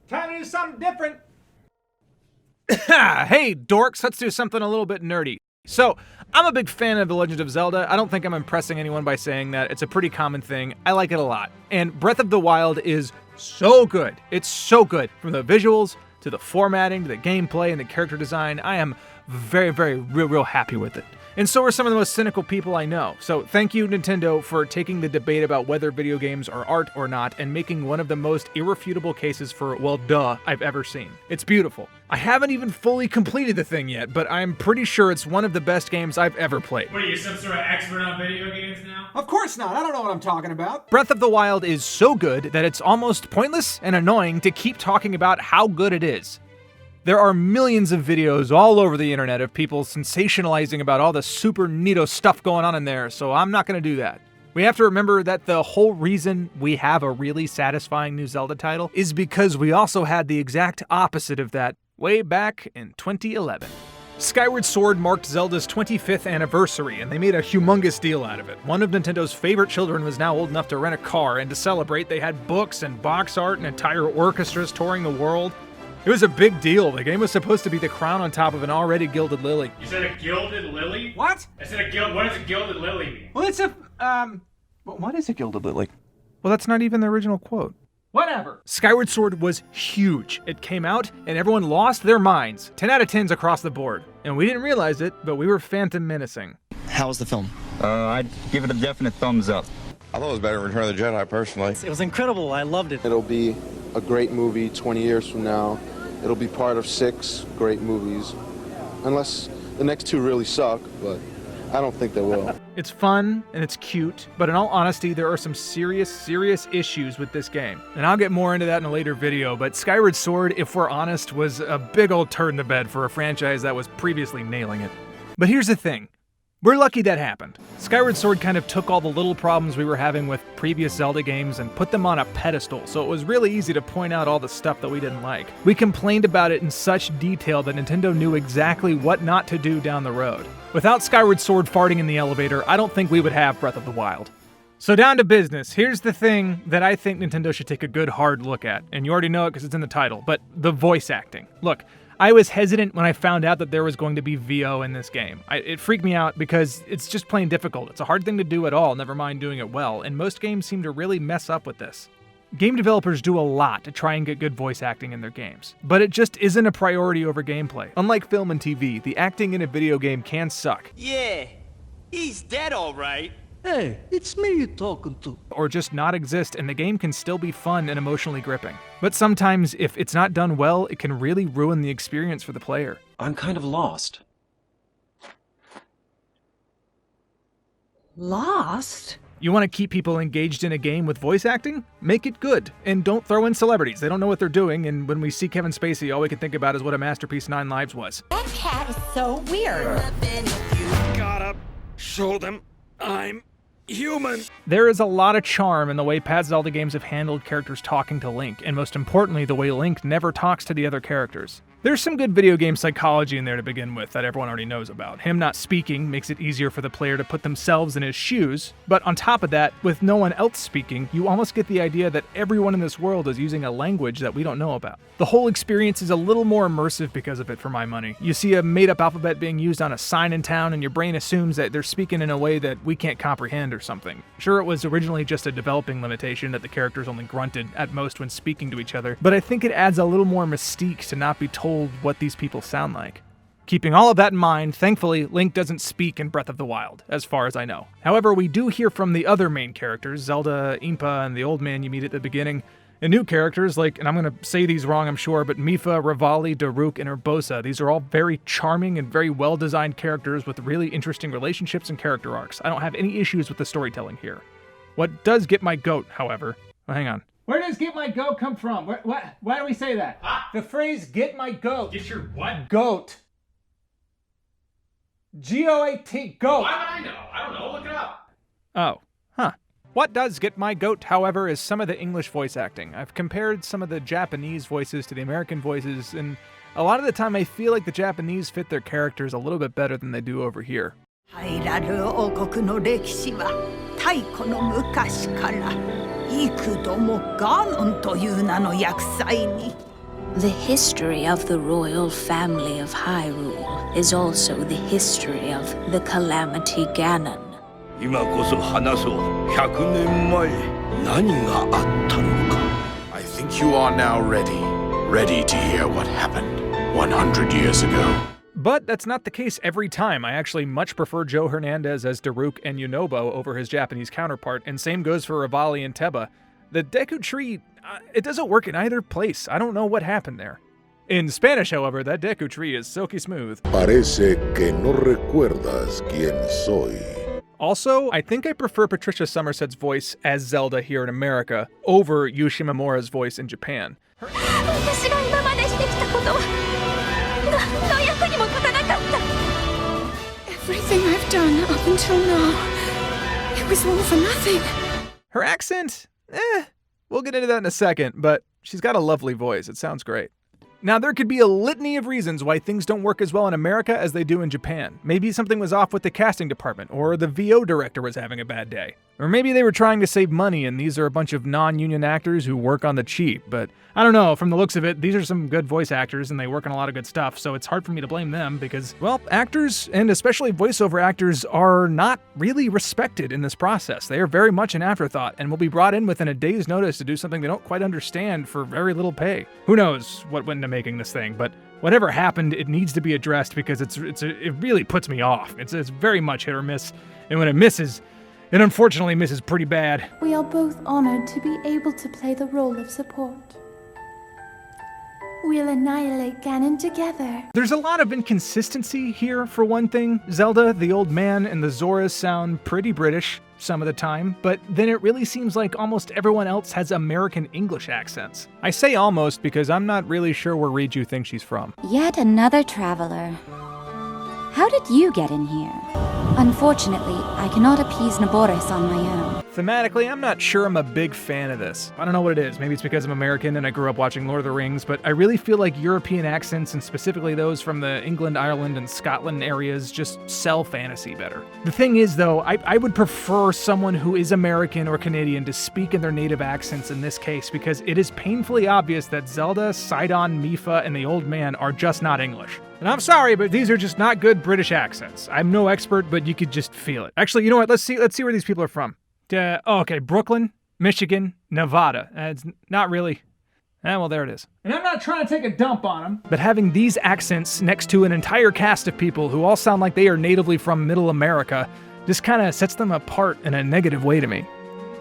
Time to do something different. Hey, dorks, let's do something a little bit nerdy. So, I'm a big fan of The Legend of Zelda. I don't think I'm impressing anyone by saying that. It's a pretty common thing. I like it a lot. And Breath of the Wild is so good. It's so good. From the visuals, to the formatting, to the gameplay, and the character design, I am real happy with it. And so are some of the most cynical people I know. So thank you, Nintendo, for taking the debate about whether video games are art or not and making one of the most irrefutable cases for, well, duh, I've ever seen. It's beautiful. I haven't even fully completed the thing yet, but I'm pretty sure it's one of the best games I've ever played. What are you, some sort of expert on video games now? Of course not. I don't know what I'm talking about. Breath of the Wild is so good that it's almost pointless and annoying to keep talking about how good it is. There are millions of videos all over the internet of people sensationalizing about all the super neato stuff going on in there, so I'm not going to do that. We have to remember that the whole reason we have a really satisfying new Zelda title is because we also had the exact opposite of that way back in 2011. Skyward Sword marked Zelda's 25th anniversary, and they made a humongous deal out of it. One of Nintendo's favorite children was now old enough to rent a car, and to celebrate, they had books and box art and entire orchestras touring the world. It was a big deal. The game was supposed to be the crown on top of an already gilded lily. You said a gilded lily? What? I said a gild. What does a gilded lily mean? Well, it's a, what is a gilded lily? Well, that's not even the original quote. Whatever. Skyward Sword was huge. It came out, and everyone lost their minds. 10 out of 10s across the board. And we didn't realize it, but we were phantom menacing. How was the film? I'd give it a definite thumbs up. I thought it was better than Return of the Jedi, personally. It was incredible. I loved it. It'll be a great movie 20 years from now. It'll be part of 6 great movies. Unless the next 2 really suck, but I don't think they will. It's fun, and it's cute, but in all honesty, there are some serious issues with this game. And I'll get more into that in a later video, but Skyward Sword, if we're honest, was a big old turd in the bed for a franchise that was previously nailing it. But here's the thing. We're lucky that happened. Skyward Sword kind of took all the little problems we were having with previous Zelda games and put them on a pedestal, so it was really easy to point out all the stuff that we didn't like. We complained about it in such detail that Nintendo knew exactly what not to do down the road. Without Skyward Sword farting in the elevator, I don't think we would have Breath of the Wild. So down to business. Here's the thing that I think Nintendo should take a good hard look at, and you already know it because it's in the title, but the voice acting. Look, I was hesitant when I found out that there was going to be VO in this game. It freaked me out because it's just plain difficult. It's a hard thing to do at all, never mind doing it well, and most games seem to really mess up with this. Game developers do a lot to try and get good voice acting in their games, but it just isn't a priority over gameplay. Unlike film and TV, the acting in a video game can suck. Yeah, he's dead all right. Hey, it's me you're talking to. Or just not exist, and the game can still be fun and emotionally gripping. But sometimes, if it's not done well, it can really ruin the experience for the player. I'm kind of lost. Lost? You want to keep people engaged in a game with voice acting? Make it good. And don't throw in celebrities. They don't know what they're doing, and when we see Kevin Spacey, all we can think about is what a masterpiece 9 Lives was. That cat is so weird. You gotta show them I'm human. There is a lot of charm in the way past Zelda games have handled characters talking to Link, and most importantly, the way Link never talks to the other characters. There's some good video game psychology in there to begin with that everyone already knows about. Him not speaking makes it easier for the player to put themselves in his shoes, but on top of that, with no one else speaking, you almost get the idea that everyone in this world is using a language that we don't know about. The whole experience is a little more immersive because of it, for my money. You see a made-up alphabet being used on a sign in town, and your brain assumes that they're speaking in a way that we can't comprehend or something. Sure, it was originally just a developing limitation that the characters only grunted at most when speaking to each other, but I think it adds a little more mystique to not be told what these people sound like. Keeping all of that in mind, thankfully, Link doesn't speak in Breath of the Wild, as far as I know. However, we do hear from the other main characters, Zelda, Impa, and the old man you meet at the beginning, and new characters like, and I'm gonna say these wrong I'm sure, but Mipha, Rivali, Daruk, and Urbosa. These are all very charming and very well-designed characters with really interesting relationships and character arcs. I don't have any issues with the storytelling here. What does get my goat, however... Well, hang on. Where does get my goat come from? Why do we say that? Huh? The phrase get my goat. Get your what? Goat. G-O-A-T, goat. Why would I know? I don't know. Look it up. Oh, huh. What does get my goat, however, is some of the English voice acting. I've compared some of the Japanese voices to the American voices, and a lot of the time I feel like the Japanese fit their characters a little bit better than they do over here. 入らる王国の歴史は太古の昔から幾度もガーノンという名の厄災に The history of the royal family of Hyrule is also the history of the Calamity Ganon. 今こそ話そう。100年前、何があったのか。I think you are now ready to hear what happened 100 years ago. But that's not the case every time. I actually much prefer Joe Hernandez as Daruk and Yunobo over his Japanese counterpart, and same goes for Rivali and Teba. The Deku Tree, it doesn't work in either place. I don't know what happened there. In Spanish, however, that Deku Tree is silky smooth. Parece que no recuerdas quién soy. Also, I think I prefer Patricia Summerset's voice as Zelda here in America over Yu Shimomura's voice in Japan. Everything I've done up until now, it was all for nothing. Her accent, we'll get into that in a second, but she's got a lovely voice. It sounds great. Now, there could be a litany of reasons why things don't work as well in America as they do in Japan. Maybe something was off with the casting department, or the VO director was having a bad day. Or maybe they were trying to save money and these are a bunch of non-union actors who work on the cheap. But I don't know, from the looks of it, these are some good voice actors and they work on a lot of good stuff, so it's hard for me to blame them because, well, actors, and especially voiceover actors, are not really respected in this process. They are very much an afterthought and will be brought in within a day's notice to do something they don't quite understand for very little pay. Who knows what went into making this thing, but whatever happened, it needs to be addressed because it really puts me off. It's very much hit or miss, and when it misses, it unfortunately misses pretty bad. We are both honored to be able to play the role of support. We'll annihilate Ganon together. There's a lot of inconsistency here, for one thing. Zelda, the old man, and the Zoras sound pretty British some of the time, but then it really seems like almost everyone else has American English accents. I say almost because I'm not really sure where Riju thinks she's from. Yet another traveler. How did you get in here? Unfortunately, I cannot appease Naboris on my own. Thematically, I'm not sure I'm a big fan of this. I don't know what it is. Maybe it's because I'm American and I grew up watching Lord of the Rings, but I really feel like European accents, and specifically those from the England, Ireland, and Scotland areas, just sell fantasy better. The thing is, though, I would prefer someone who is American or Canadian to speak in their native accents in this case, because it is painfully obvious that Zelda, Sidon, Mipha, and the old man are just not English. And I'm sorry, but these are just not good British accents. I'm no expert, but you could just feel it. Actually, you know what? Let's see where these people are from. Okay, Brooklyn, Michigan, Nevada. It's not really. Well, there it is. And I'm not trying to take a dump on them. But having these accents next to an entire cast of people who all sound like they are natively from Middle America just kind of sets them apart in a negative way to me.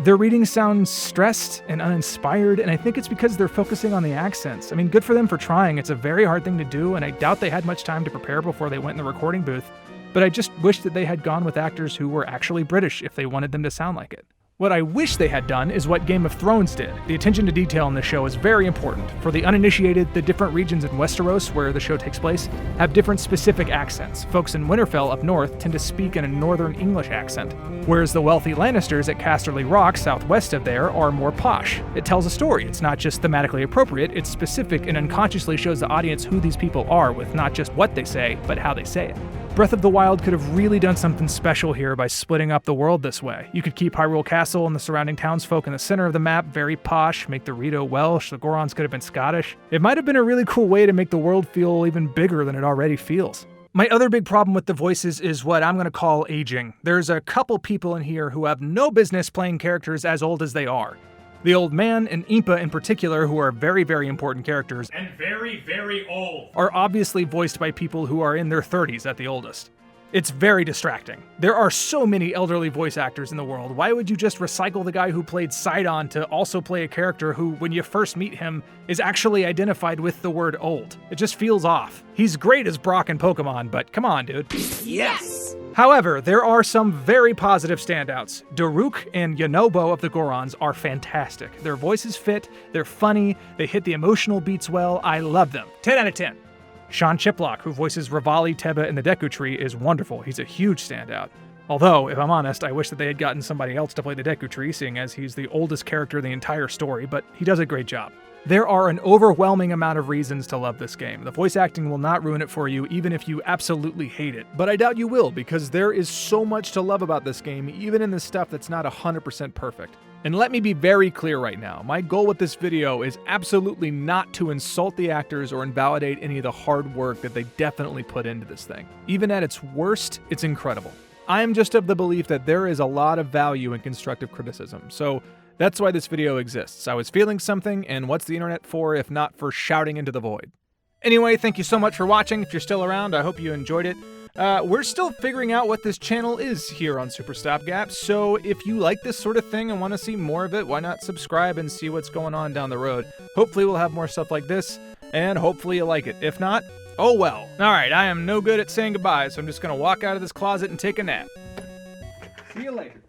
Their readings sound stressed and uninspired, and I think it's because they're focusing on the accents. I mean, good for them for trying. It's a very hard thing to do, and I doubt they had much time to prepare before they went in the recording booth. But I just wish that they had gone with actors who were actually British if they wanted them to sound like it. What I wish they had done is what Game of Thrones did. The attention to detail in the show is very important. For the uninitiated, the different regions in Westeros, where the show takes place, have different specific accents. Folks in Winterfell up north tend to speak in a northern English accent, whereas the wealthy Lannisters at Casterly Rock, southwest of there, are more posh. It tells a story. It's not just thematically appropriate, it's specific and unconsciously shows the audience who these people are, with not just what they say, but how they say it. Breath of the Wild could have really done something special here by splitting up the world this way. You could keep Hyrule Castle and the surrounding townsfolk in the center of the map very posh, make the Rito Welsh, the Gorons could have been Scottish. It might have been a really cool way to make the world feel even bigger than it already feels. My other big problem with the voices is what I'm going to call aging. There's a couple people in here who have no business playing characters as old as they are. The old man and Impa in particular, who are very, very important characters, And very, very old. are obviously voiced by people who are in their 30s at the oldest. It's very distracting. There are so many elderly voice actors in the world. Why would you just recycle the guy who played Sidon to also play a character who, when you first meet him, is actually identified with the word old? It just feels off. He's great as Brock in Pokemon, but come on, dude. Yes! However, there are some very positive standouts. Daruk and Yunobo of the Gorons are fantastic. Their voices fit, they're funny, they hit the emotional beats well. I love them. 10 out of 10. Sean Chiplock, who voices Rivali, Teba, and the Deku Tree, is wonderful. He's a huge standout. Although, if I'm honest, I wish that they had gotten somebody else to play the Deku Tree, seeing as he's the oldest character in the entire story, but he does a great job. There are an overwhelming amount of reasons to love this game. The voice acting will not ruin it for you, even if you absolutely hate it. But I doubt you will, because there is so much to love about this game, even in the stuff that's not 100% perfect. And let me be very clear right now, my goal with this video is absolutely not to insult the actors or invalidate any of the hard work that they definitely put into this thing. Even at its worst, it's incredible. I am just of the belief that there is a lot of value in constructive criticism, so that's why this video exists. I was feeling something, and what's the internet for if not for shouting into the void? Anyway, thank you so much for watching. If you're still around, I hope you enjoyed it. We're still figuring out what this channel is here on Super Stopgap, so if you like this sort of thing and want to see more of it, why not subscribe and see what's going on down the road? Hopefully we'll have more stuff like this, and hopefully you like it. If not, oh well. Alright, I am no good at saying goodbye, so I'm just going to walk out of this closet and take a nap. See you later.